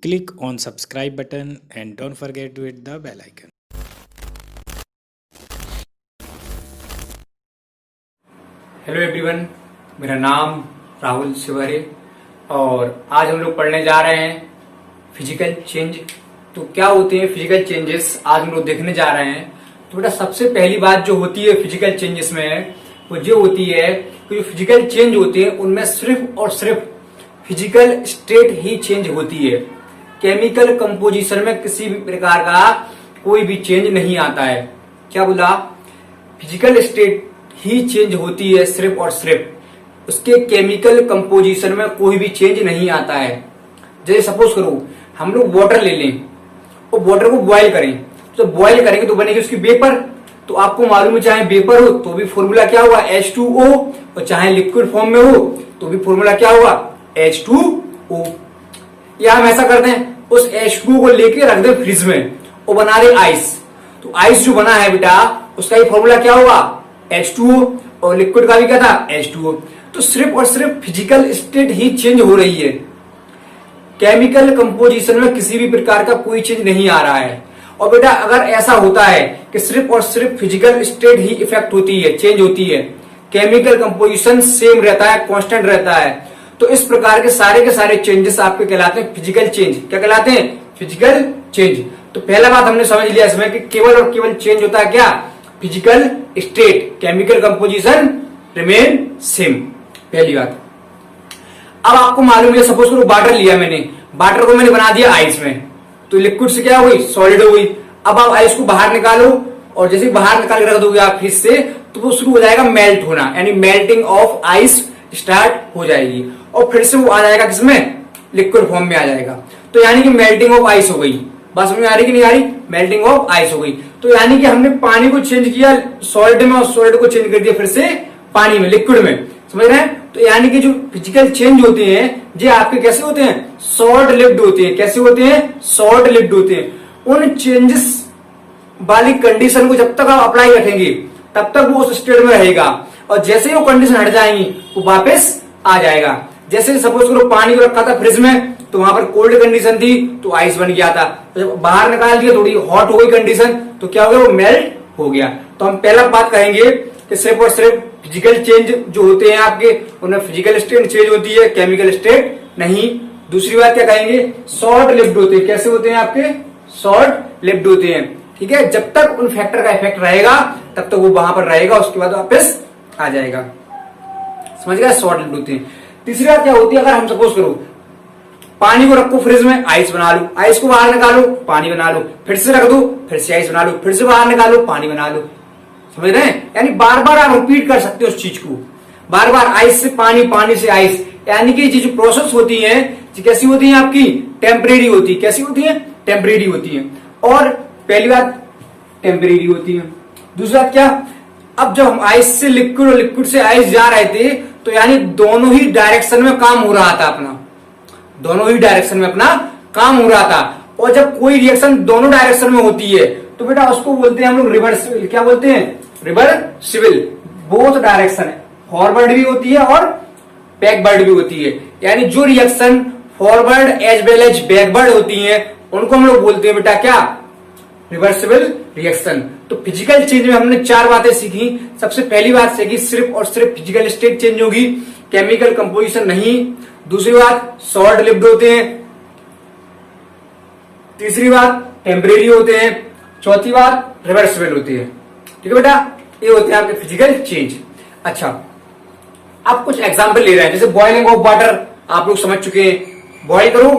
Click on subscribe button and don't forget to hit the bell icon. Hello everyone, मेरा नाम राहुल शिवहरे और आज हम लोग पढ़ने जा रहे हैं फिजिकल चेंज। तो क्या होते हैं फिजिकल चेंजेस, आज हम लोग देखने जा रहे हैं। तो बेटा सबसे पहली बात जो होती है फिजिकल चेंजेस में वो जो होती है कि जो फिजिकल चेंज होती है उनमें सिर्फ और सिर्फ फिजिकल स्टेट ही चेंज होती है। केमिकल कंपोजिशन में किसी भी प्रकार का कोई भी चेंज नहीं आता है। क्या बोला? फिजिकल स्टेट ही चेंज होती है सिर्फ और सिर्फ, उसके केमिकल कंपोजिशन में कोई भी चेंज नहीं आता है। जैसे सपोज करो हम लोग वाटर ले लें और वाटर को बॉयल करें, तो बॉयल करेंगे तो बनेगी उसकी वेपर। तो आपको मालूम है चाहे वेपर हो तो भी फॉर्मूला क्या होगा H2O, और चाहे लिक्विड फॉर्म में हो तो भी फॉर्मूला क्या होगा H2O। या हम ऐसा करते हैं उस H2O को लेके रख दे फ्रिज में और बना दे आइस। तो आइस जो बना है बेटा उसका ही फॉर्मूला क्या होगा H2O, और लिक्विड का भी क्या था H2O। तो सिर्फ और सिर्फ फिजिकल स्टेट ही चेंज हो रही है, केमिकल कंपोजिशन में किसी भी प्रकार का कोई चेंज नहीं आ रहा है। और बेटा अगर ऐसा होता है कि सिर्फ और सिर्फ फिजिकल स्टेट ही इफेक्ट होती है, चेंज होती है, केमिकल कंपोजिशन सेम रहता है, कांस्टेंट रहता है, तो इस प्रकार के सारे चेंजेस आपके कहलाते हैं फिजिकल चेंज। क्या कहलाते हैं? Physical change. तो पहला बात हमने समझ लिया इसमें कि केवल और केवल चेंज होता है क्या? Physical state, chemical composition remain same, पहली बात। अब आपको मालूम है सपोज करो वाटर लिया मैंने, वाटर को मैंने बना दिया आइस में, तो लिक्विड से क्या हुई सॉलिड हो गई। अब आप आइस को बाहर निकालो और जैसे बाहर निकाल के रख दोगे आप फ्रिज से तो वो शुरू हो जाएगा मेल्ट होना, यानी मेल्टिंग ऑफ आइस स्टार्ट हो जाएगी और फिर से वो आ जाएगा किसमें? लिक्विड फॉर्म में आ जाएगा। तो यानी कि मेल्टिंग ऑफ आइस हो गई। बात समझ में आ रही कि नहीं आ रही? मेल्टिंग ऑफ आइस हो गई। तो यानी कि हमने पानी को चेंज किया सॉलिड में और सॉलिड को चेंज कर दिया फिर से पानी में, लिक्विड में, समझ रहे हैं? तो यानी कि जो फिजिकल चेंज होते हैं ये आपके कैसे होते हैं? शॉर्ट लिव्ड होते हैं। कैसे होते हैं? शॉर्ट लिव्ड होते हैं। उन चेंजेस वाली कंडीशन को जब तक आप अप्लाई रखेंगे तब तक वो उस स्टेट में रहेगा, और जैसे ही वो कंडीशन हट जाएंगी वो वापस आ जाएगा। जैसे सपोज करो पानी को रखा था फ्रिज में तो वहां पर कोल्ड कंडीशन थी तो आइस बन गया था, तो जब बाहर निकाल दिया थोड़ी हॉट हो गई कंडीशन तो क्या हो गया? वो मेल्ट हो गया। तो हम पहला बात कहेंगे कि सिर्फ और सिर्फ फिजिकल चेंज जो होते हैं आपके उनमें फिजिकल स्टेट चेंज होती है, केमिकल स्टेट नहीं। दूसरी बात क्या कहेंगे? शॉर्ट लिव्ड होते हैं। कैसे होते हैं आपके? शॉर्ट लिव्ड होते हैं। ठीक है, जब तक उन फैक्टर का इफेक्ट रहेगा तब तक वो वहां पर रहेगा, उसके बाद वापस आ जाएगा। समझ गया? शॉर्ट लिव्ड होते हैं। तीसरी बात क्या होती है? अगर हम सपोज करो पानी को रखो फ्रिज में, आइस बना लो, आइस को बाहर निकालो पानी बना लो, फिर से रख दो फिर से आइस बना लो, फिर से बाहर निकालो पानी बना लो। समझ रहे हैं? यानी बार बार आप रिपीट कर सकते हो उस चीज को, बार बार आइस से पानी, पानी से आइस। यानी कि ये जो प्रोसेस होती है कैसी होती है आपकी? टेम्परेरी होती है। कैसी होती है? टेम्परेरी होती है। और पहली बात टेम्परेरी होती है। दूसरी बात क्या? अब जब हम आइस से लिक्विड और लिक्विड से आइस जा रहे थे तो यानी दोनों ही डायरेक्शन में काम हो रहा था अपना, दोनों ही डायरेक्शन में अपना काम हो रहा था। और जब कोई रिएक्शन दोनों डायरेक्शन में होती है तो बेटा उसको बोलते हैं हम लोग रिवर्सिबल। क्या बोलते हैं? रिवर्सिबल। बोथ डायरेक्शन है, फॉरवर्ड भी होती है और बैकवर्ड भी होती है। यानी जो reaction forward as well as backward होती है उनको हम लोग बोलते हैं बेटा क्या? Reversible reaction. तो फिजिकल चेंज में हमने चार बातें सीखी। सबसे पहली बात सीखी सिर्फ और सिर्फ फिजिकल स्टेट चेंज होगी, केमिकल कंपोजिशन नहीं। दूसरी बात शॉर्ट लिव्ड होते हैं। तीसरी बात टेम्परेरी होते हैं। चौथी बात रिवर्सिबल होती है। ठीक है बेटा, ये होते हैं आपके फिजिकल चेंज। अच्छा, आप कुछ एग्जांपल ले रहे हैं, जैसे बॉइलिंग ऑफ वाटर आप लोग समझ चुके हैं। बॉइल करो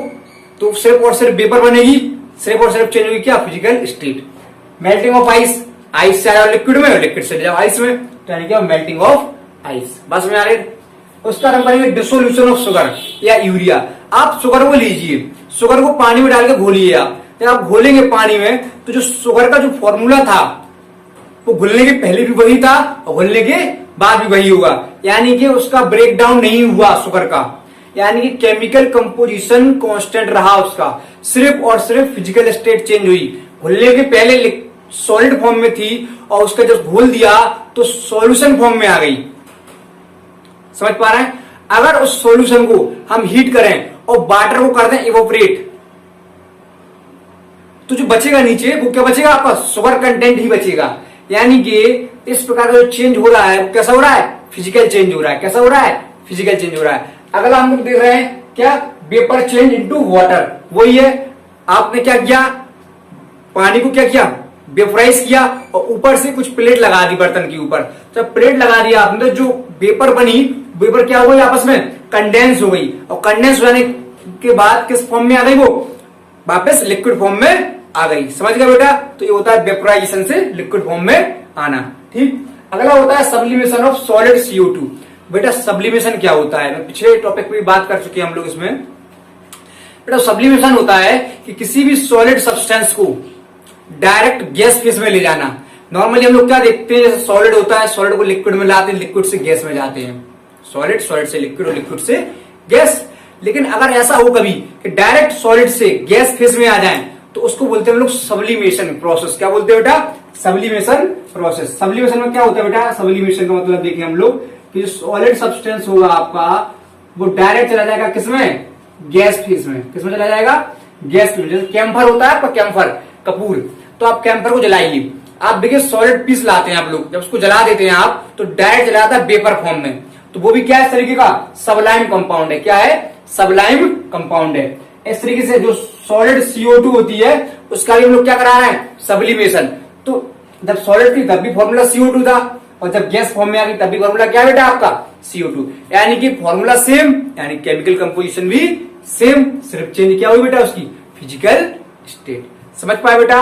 तो सिर्फ और सिर्फ वेपर बनेगी, सिर्फ और सिर्फ चेंज होगी क्या? Physical state. Melting of ice, ice से आया लिक्विड में और लिक्विड से जाओ आइस में, तो यानी क्या? Melting of ice. बस में आ रहे। उसका हम करेंगे डिसोल्यूशन ऑफ शुगर या यूरिया। आप शुगर को लीजिए, शुगर को पानी में डाल के घोलिए। आप जब आप घोलेंगे पानी में तो जो शुगर का जो फॉर्मूला था वो घुलने के पहले भी वही था और घुलने के बाद भी वही होगा, यानी कि उसका ब्रेक डाउन नहीं हुआ शुगर का, यानी कि केमिकल कंपोजिशन कांस्टेंट रहा उसका। सिर्फ और सिर्फ फिजिकल स्टेट चेंज हुई। घुलने के पहले सॉलिड फॉर्म में थी और उसका जब घोल दिया तो सॉल्यूशन फॉर्म में आ गई। समझ पा रहे हैं? अगर उस सॉल्यूशन को हम हीट करें और वाटर को कर दें इवोपरेट, तो जो बचेगा नीचे वो क्या बचेगा, आपका शुगर कंटेंट ही बचेगा। यानी कि इस प्रकार का जो चेंज हो रहा है वो कैसा हो रहा है, फिजिकल चेंज हो रहा है। कैसा हो रहा है, फिजिकल चेंज हो रहा है। अगला हम लोग देख रहे हैं क्या, वेपर चेंज इनटू वाटर। वही है, आपने क्या किया, पानी को क्या किया, वेपराइज किया और ऊपर से कुछ प्लेट लगा दी बर्तन के ऊपर। जब प्लेट लगा दिया आपने तो जो वेपर बनी, वेपर क्या हो गई, आपस में कंडेंस हो गई। और कंडेंस हो जाने के बाद किस फॉर्म में आ गई, वो वापस लिक्विड फॉर्म में आ गई। समझ गए बेटा, तो ये होता है वेपराइजेशन से लिक्विड फॉर्म में आना। ठीक, अगला होता है सब्लिमेशन ऑफ सॉलिड CO2। बेटा सब्लिमेशन क्या होता है, मैं पिछले टॉपिक में बात कर चुके हैं हम लोग इसमें। बेटा सब्लिमेशन होता है कि किसी भी सॉलिड सब्सटेंस को डायरेक्ट गैस फेज में ले जाना। नॉर्मली हम लोग क्या देखते हैं, जैसे सॉलिड होता है, सॉलिड को लिक्विड में लाते हैं, लिक्विड से गैस में जाते हैं, सॉलिड से लिक्विड और लिक्विड से गैस। लेकिन अगर ऐसा हो कभी कि डायरेक्ट सॉलिड से गैस फेज में आ जाए तो उसको बोलते हैं हम लोग सब्लिमेशन प्रोसेस। क्या बोलते हैं बेटा, सब्लिमेशन प्रोसेस। सब्लिमेशन में क्या होता है बेटा, सब्लिमेशन का मतलब देखें हम लोग कि जो सॉलिड सब्सटेंस होगा आपका वो डायरेक्ट चला जाएगा किसमें, गैस फेज में। किसमें चला जाएगा, गैस फेज में। जैसे कैम्फर होता है आपका, कैम्फर कपूर, तो आप कैम्फर को जलाइए, आप देखिए सॉलिड पीस लाते हैं आप लोग, जब उसको जला देते हैं आप तो डायरेक्ट चला जाता है वेपर फॉर्म में। तो वो भी क्या है, इस तरीके का सबलाइम कंपाउंड है। क्या है, सबलाइम कंपाउंड है। इस तरीके से जो सॉलिड CO2 होती है उसका भी हम लोग क्या करा रहे हैं, सब्लिमेशन। तो जब सॉलिड थी तब भी फॉर्मूला CO2 था, और जब गैस फॉर्म में आ गई तब भी फॉर्मूला क्या बेटा आपका, CO2। यानी कि फॉर्मूला सेम, यानी केमिकल कंपोजिशन भी सेम, सिर्फ चेंज क्या हुई बेटा, उसकी फिजिकल स्टेट। समझ पाए बेटा।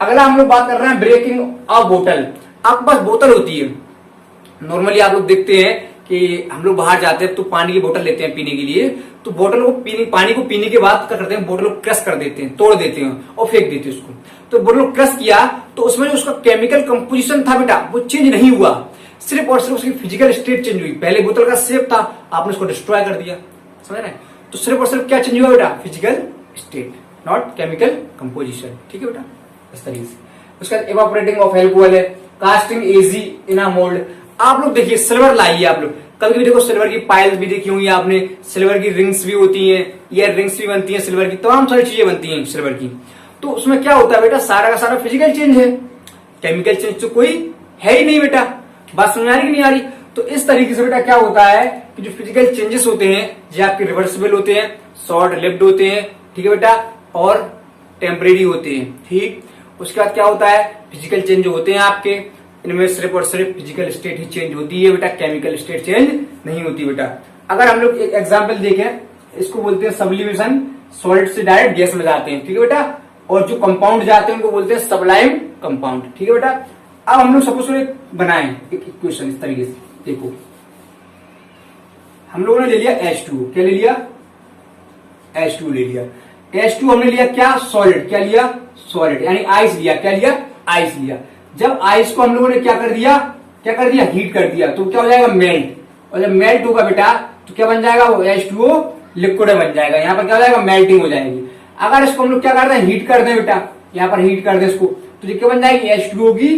अगला हम लोग बात कर रहे हैं ब्रेकिंग ऑफ बोतल। आपके पास बोतल होती है, नॉर्मली आप लोग देखते हैं कि हम लोग बाहर जाते हैं तो पानी की बोतल लेते हैं पीने के लिए, तो बोतल को पानी को पीने के बाद क्या करते हैं, बोतल को क्रश कर देते हैं, तोड़ देते हैं और फेंक देते हैं उसको। तो बोतल को क्रश किया तो उसमें जो उसका केमिकल कंपोजिशन था बेटा वो चेंज नहीं हुआ, सिर्फ और सिर्फ उसकी फिजिकल स्टेट चेंज हुई। पहले बोतल का शेप था, आपने उसको डिस्ट्रॉय कर दिया, समझ रहे हैं। तो सिर्फ और सिर्फ क्या चेंज हुआ बेटा, physical state, not chemical composition. ठीक है बेटा, इस तरीके से। उसका इवापोरेटिंग ऑफ एल्कोहल है, casting easy in a mould. आप लोग देखिए सिल्वर लाइए, आप लोग कभी कभी देखो सिल्वर की पाइल्स भी देखी होंगी आपने, सिल्वर की रिंग्स भी होती हैं, ईयर रिंग्स भी बनती हैं सिल्वर की, तमाम सारी चीजें बनती हैं सिल्वर की। तो उसमें क्या होता है बेटा, सारा का सारा फिजिकल चेंज है, केमिकल चेंज तो कोई है ही नहीं बेटा। बात समझ आ रही कि नहीं आ रही। तो इस तरीके से बेटा क्या होता है कि जो फिजिकल चेंजेस होते हैं जो आपके रिवर्सिबल होते हैं, शॉर्ट लिव्ड होते हैं, ठीक है बेटा, और टेम्परेरी होते हैं। ठीक, उसके बाद क्या होता है, फिजिकल चेंज जो होते हैं आपके, इनमें सिर्फ और सिर्फ फिजिकल स्टेट ही चेंज होती है बेटा, केमिकल स्टेट चेंज नहीं होती बेटा। अगर हम लोग एक एग्जांपल देखें, इसको बोलते हैं सब्लिमेशन, सॉलिड से डायरेक्ट गैस में जाते हैं, ठीक है बेटा, और जो कंपाउंड जाते हैं उनको बोलते हैं सबलाइम कंपाउंड। ठीक है बेटा। अब हम लोग सपोज बनाएं एक इक्वेशन इस तरीके से, देखो हम लोगों ने ले लिया H2, क्या ले लिया, H2 ले लिया। H2 हमने लिया क्या, सॉलिड, क्या लिया, सॉलिड, यानी आइस लिया, क्या लिया, आइस लिया। जब आइस को हम लोगों ने क्या कर दिया, हीट कर दिया, तो क्या हो जाएगा, मेल्ट। और जब मेल्ट होगा बेटा तो क्या बन जाएगा, वो H2O लिक्विड बन जाएगा। यहाँ पर क्या हो जाएगा, मेल्टिंग हो जाएगी। अगर इसको हम लोग क्या करते हैं, हीट कर दें बेटा, यहाँ पर हीट कर दें इसको, तो क्या बन जाएगी, H2O की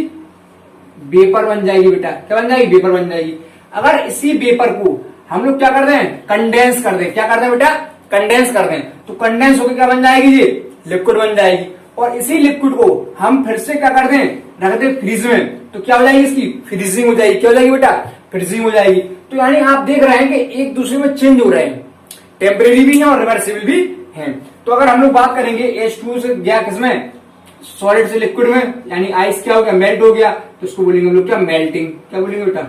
वेपर बन जाएगी बेटा। क्या बन जाएगी, वेपर बन जाएगी। अगर इसी वेपर को हम लोग क्या कर दें, कंडेंस कर दें, क्या कर दें बेटा, कंडेंस कर दें, तो कंडेंस होकर क्या बन जाएगी जी, लिक्विड बन जाएगी। और इसी लिक्विड को हम फिर से क्या कर दें, रख दें फ्रीज में, तो क्या हो जाएगी, इसकी फ्रीजिंग हो जाएगी। क्या हो जाएगी बेटा, फ्रीजिंग हो जाएगी। तो यानी आप देख रहे हैं कि एक दूसरे में चेंज हो रहे हैं, टेम्परेरी भी है और रिवर्सिबल भी है। तो अगर हम लोग बात करेंगे H2 से गया किसमें, सॉलिड से लिक्विड में, यानी आइस क्या हो गया, मेल्ट हो गया, तो उसको बोलेंगे हम लोग क्या, मेल्टिंग। क्या बोलेंगे बेटा,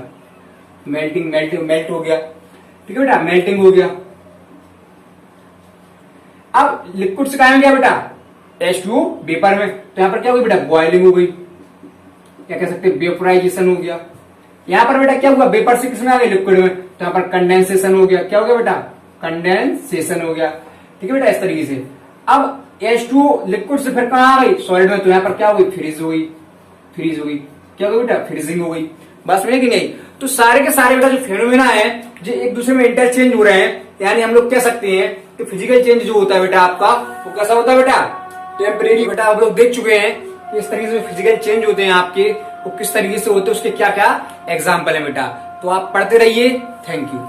मेल्टिंग, मेल्ट हो गया। ठीक है बेटा, मेल्टिंग हो गया। अब लिक्विड से कहा गया बेटा, H2O वेपर में, तो यहां पर क्या हो गई बेटा, बॉइलिंग हो गई, क्या कह सकते हैं, वेपराइजेशन हो गया। यहां पर बेटा क्या हुआ, वेपर से किसमें आ गए, लिक्विड में, तो यहां पर कंडेंसेशन हो गया। क्या हो गया बेटा, कंडेंसेशन हो गया। ठीक है बेटा, इस तरीके से। अब H2O लिक्विड से फिर कहां आ गई, सॉलिड में, तो यहां पर क्या हो गई, फ्रीज हो गई, क्या हो गई बेटा, फ्रीजिंग हो गई। बस में कि नहीं। तो सारे के सारे बेटा जो फेनोमेना है जो एक दूसरे में इंटरचेंज हो रहे हैं, यानी हम लोग कह सकते हैं कि फिजिकल चेंज जो होता है बेटा आपका, वो कैसा होता है बेटा, टेम्परेरी। बेटा आप लोग देख चुके हैं कि इस तरीके से फिजिकल चेंज होते हैं आपके, वो किस तरीके से होते हैं, उसके क्या क्या एग्जाम्पल है बेटा। तो आप पढ़ते रहिए। Thank you.